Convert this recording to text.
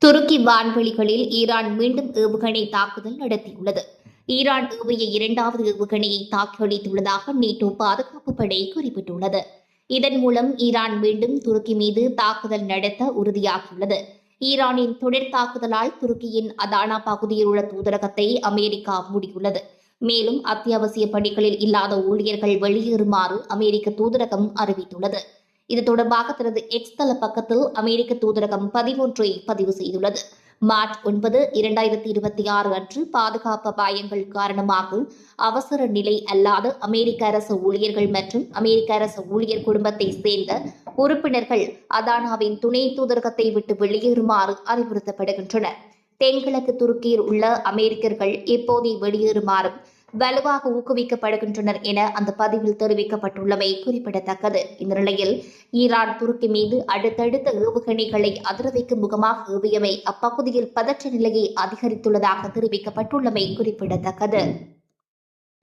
துருக்கி வான்வெளிகளில் Iran மீண்டும் ஏவுகணை தாக்குதல் நடத்தியுள்ளது. ஈரான் ஏவிய இரண்டாவது ஏவுகணையை தாக்கி அளித்துள்ளதாக நேட்டோ பாதுகாப்பு படை குறிப்பிட்டுள்ளது. இதன் மூலம் ஈரான் மீண்டும் துருக்கி மீது தாக்குதல் நடத்த உறுதியாகியுள்ளது. ஈரானின் தொடர் தாக்குதலால் துருக்கியின் அதானா பகுதியில் உள்ள தூதரகத்தை அமெரிக்கா மூடியுள்ளது. மேலும் அத்தியாவசிய பணிகளில் இல்லாத ஊழியர்கள் வெளியேறுமாறு அமெரிக்க தூதரகம் அறிவித்துள்ளது. இது தொடர்பாக தனது எக்ஸ் தள பக்கத்தில் அமெரிக்க தூதரகம் 11 பதிவு செய்துள்ளது. மார்ச் 9, 2026 அன்று பாதுகாப்பு அபாயங்கள் காரணமாக அவசர நிலை அல்லாத அமெரிக்க அரசு ஊழியர்கள் மற்றும் அமெரிக்க அரசு ஊழியர் குடும்பத்தை சேர்ந்த உறுப்பினர்கள் அதானாவின் துணை தூதரகத்தை விட்டு வெளியேறுமாறு அறிவுறுத்தப்படுகின்றனர். தென்கிழக்கு துருக்கியில் உள்ள அமெரிக்கர்கள் எப்போதே வெளியேறுமாறும் வலுவாக ஊக்குவிக்கப்படுகின்றனர் என அந்த பதிவில் தெரிவிக்கப்பட்டுள்ளமை குறிப்பிடத்தக்கது. இந்த நிலையில் ஈரான் துருக்கி மீது அடுத்தடுத்த ஏவுகணைகளை அதிரவைக்கும் முகமாக ஏவியமை அப்பகுதியில் பதற்ற நிலையை அதிகரித்துள்ளதாக தெரிவிக்கப்பட்டுள்ளமை குறிப்பிடத்தக்கது.